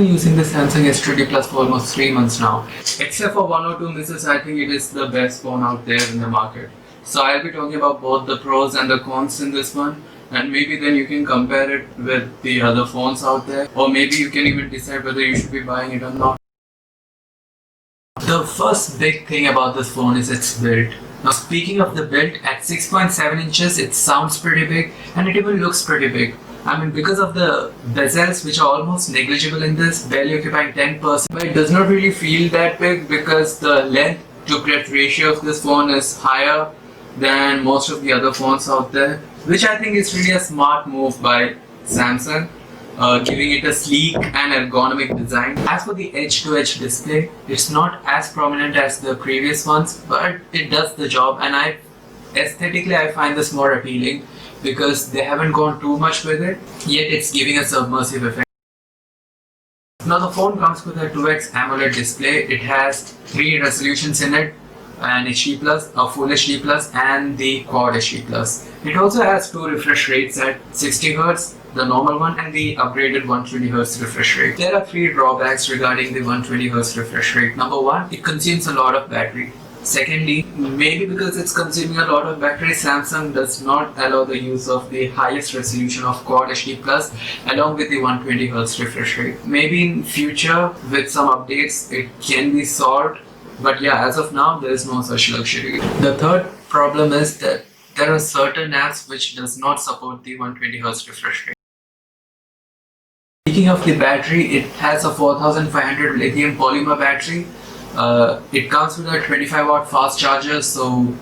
been using the Samsung S20+ for almost 3 months now. Except for one or two misses, I think it is the best phone out there in the market. So I'll be talking about both the pros and the cons in this one, and maybe then you can compare it with the other phones out there, or maybe you can even decide whether you should be buying it or not. The first big thing about this phone is its build. Now speaking of the build, at 6.7 inches it sounds pretty big and it even looks pretty big. I mean, because of the bezels, which are almost negligible in this, barely occupying 10%, but it does not really feel that big because the length to breadth ratio of this phone is higher than most of the other phones out there, which I think is really a smart move by Samsung, giving it a sleek and ergonomic design. As for the edge-to-edge display, it's not as prominent as the previous ones, but it does the job, and aesthetically I find this more appealing because they haven't gone too much with it, yet it's giving a submersive effect. Now the phone comes with a 2x AMOLED display. It has 3 resolutions in it, an HD+, a Full HD+, and the Quad HD+. It also has 2 refresh rates at 60Hz, the normal one, and the upgraded 120Hz refresh rate. There are 3 drawbacks regarding the 120Hz refresh rate. Number 1, it consumes a lot of battery. Secondly, maybe because it's consuming a lot of battery, Samsung does not allow the use of the highest resolution of Quad HD+ along with the 120Hz refresh rate. Maybe in future with some updates it can be solved, but yeah, as of now there is no such luxury. The third problem is that there are certain apps which does not support the 120Hz refresh rate. Speaking of the battery, it has a 4500 lithium polymer battery. It comes with a 25-watt fast charger, so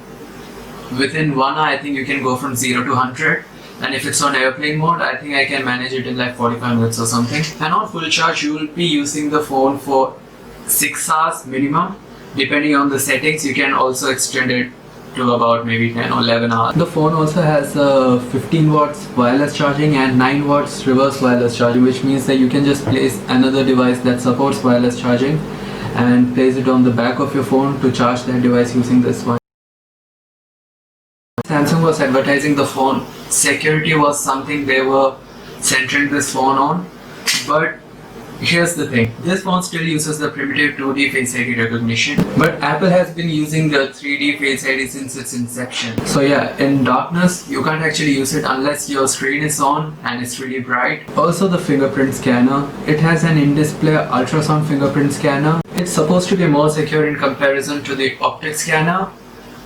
within 1 hour I think you can go from 0 to 100, and if it's on airplane mode I think I can manage it in like 45 minutes or something. And on full charge you will be using the phone for 6 hours minimum. Depending on the settings you can also extend it to about maybe 10 or 11 hours. The phone also has 15 watts wireless charging and 9 watts reverse wireless charging, which means that you can just place another device that supports wireless charging and place it on the back of your phone to charge that device using this one. Samsung was advertising the phone. Security was something they were centering this phone on, but here's the thing, this phone still uses the primitive 2D Face ID recognition, but Apple has been using the 3D Face ID since its inception. So yeah, in darkness you can't actually use it unless your screen is on and it's really bright. Also the fingerprint scanner, it has an in-display ultrasound fingerprint scanner. It's supposed to be more secure in comparison to the optic scanner,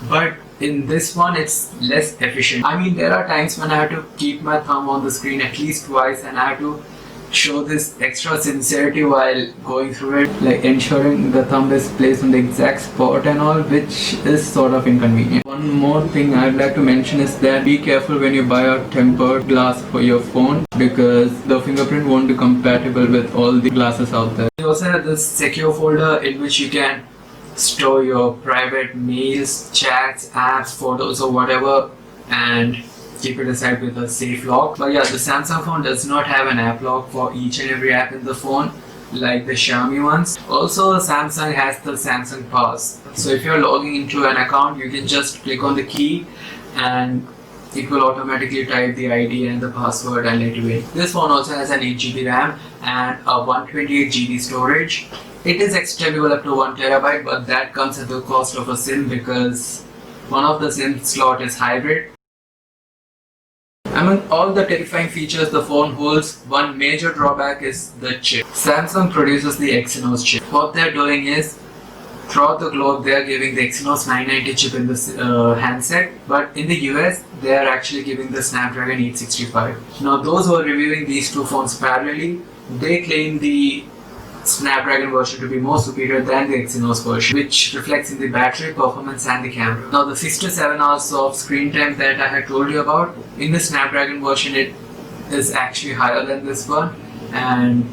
but in this one it's less efficient. I mean, there are times when I have to keep my thumb on the screen at least twice and I have to show this extra sincerity while going through it, like ensuring the thumb is placed on the exact spot and all, which is sort of inconvenient. One more thing I'd like to mention is that be careful when you buy a tempered glass for your phone, because the fingerprint won't be compatible with all the glasses out there. You also have this secure folder in which you can store your private mails, chats, apps, photos or whatever, and keep it aside with a safe lock. But yeah, the Samsung phone does not have an app lock for each and every app in the phone like the Xiaomi ones. Also, Samsung has the Samsung Pass. So if you're logging into an account, you can just click on the key and it will automatically type the ID and the password and let you in. This phone also has an 8GB RAM and a 128GB storage. It is extendable up to 1TB, but that comes at the cost of a SIM because one of the SIM slot is hybrid. Among all the terrifying features the phone holds, one major drawback is the chip. Samsung produces the Exynos chip. What they're doing is, throughout the globe they are giving the Exynos 990 chip in the handset, but in the US they are actually giving the Snapdragon 865. Now those who are reviewing these two phones parallelly, they claim the Snapdragon version to be more superior than the Exynos version, which reflects in the battery performance and the camera. Now the 6 to 7 hours of screen time that I had told you about, in the Snapdragon version it is actually higher than this one, and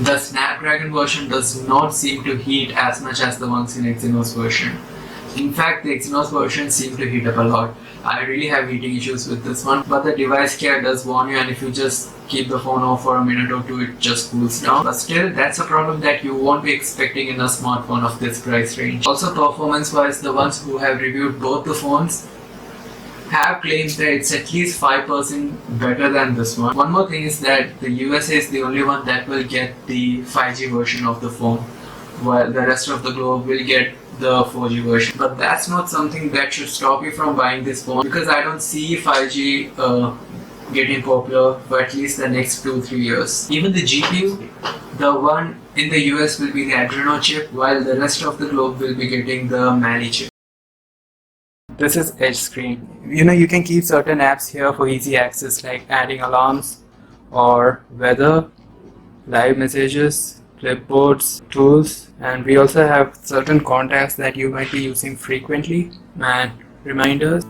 the Snapdragon version does not seem to heat as much as the ones in Exynos version. In fact, the Exynos version seems to heat up a lot. I really have heating issues with this one, but the device care does warn you, and if you just keep the phone off for a minute or two, it just cools down. But still, that's a problem that you won't be expecting in a smartphone of this price range. Also, performance wise, the ones who have reviewed both the phones have claimed that it's at least 5% better than this one. One more thing is that the USA is the only one that will get the 5G version of the phone, while the rest of the globe will get the 4G version. But that's not something that should stop you from buying this phone, because I don't see 5G getting popular for at least the next 2-3 years. Even the GPU, the one in the US will be the Adreno chip, while the rest of the globe will be getting the Mali chip. This is Edge screen. You can keep certain apps here for easy access, like adding alarms or weather, live messages, clipboards, tools, and we also have certain contacts that you might be using frequently and reminders.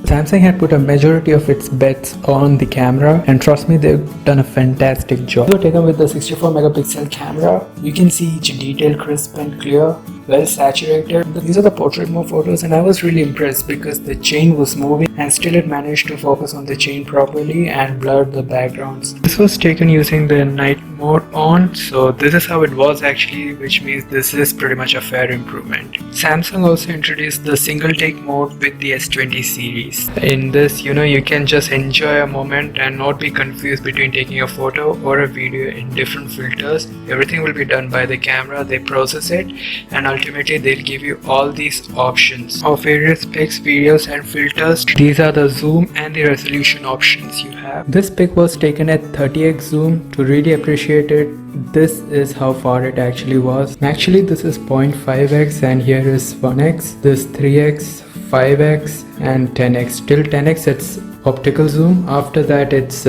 Samsung had put a majority of its bets on the camera, and trust me, they've done a fantastic job. So taken with the 64 megapixel camera, you can see each detail crisp and clear, well saturated. These are the portrait mode photos, and I was really impressed because the chain was moving and still it managed to focus on the chain properly and blurred the backgrounds. This was taken using the night mode on, so this is how it was actually, which means this is pretty much a fair improvement. Samsung also introduced the single take mode with the S20 series. In this, you can just enjoy a moment and not be confused between taking a photo or a video in different filters. Everything will be done by the camera, they process it, and ultimately they'll give you all these options of various pics, videos and filters. These are the zoom and the resolution options you have. This pic was taken at 30x zoom. To really appreciate it, this is how far it actually was. Actually, this is 0.5x and here is 1x, this 3x, 5x and 10x. Till 10x it's optical zoom, after that it's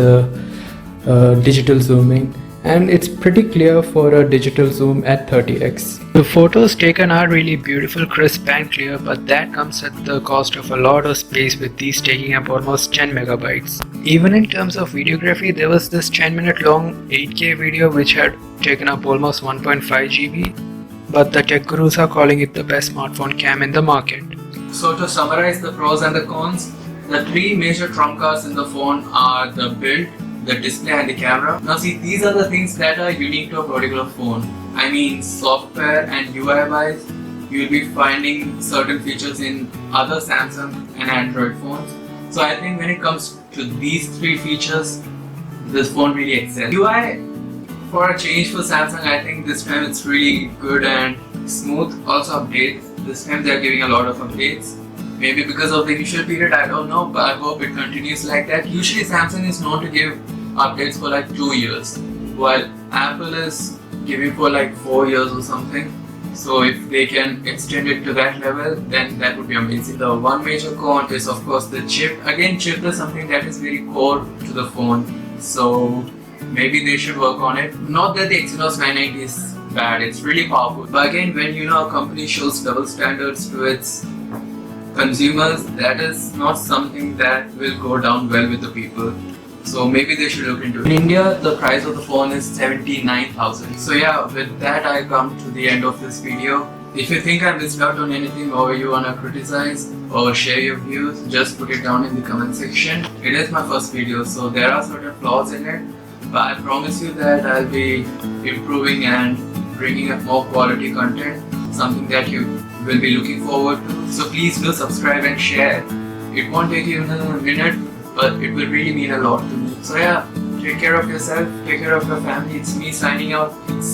digital zooming, and it's pretty clear for a digital zoom at 30x. The photos taken are really beautiful, crisp and clear, but that comes at the cost of a lot of space, with these taking up almost 10 megabytes. Even in terms of videography, there was this 10-minute long 8K video which had taken up almost 1.5 GB, but the tech gurus are calling it the best smartphone cam in the market. So to summarize the pros and the cons, the three major trump cards in the phone are the build, the display and the camera. Now see, these are the things that are unique to a particular phone. I mean, software and UI wise, you'll be finding certain features in other Samsung and Android phones. So I think when it comes to these three features, this phone really excels. UI, for a change for Samsung, I think this time it's really good and smooth. Also updates. This time they're giving a lot of updates. Maybe because of the initial period, I don't know, but I hope it continues like that. Usually Samsung is known to give updates for like 2 years, while Apple is giving for like 4 years or something. So if they can extend it to that level, then that would be amazing. The one major con is of course the chip. Again, chip is something that is very core to the phone, so maybe they should work on it. Not that the Exynos 990 is bad, it's really powerful. But again, when a company shows double standards to its consumers, that is not something that will go down well with the people. So maybe they should look into it. In India, the price of the phone is 79,000. So yeah, with that I come to the end of this video. If you think I missed out on anything or you wanna criticize or share your views, just put it down in the comment section. It is my first video, so there are certain flaws in it, but I promise you that I'll be improving and bringing up more quality content, something that you will be looking forward to. So please do subscribe and share. It won't take you even a minute, but it will really mean a lot to me. So yeah, take care of yourself, take care of your family. It's me signing out. It's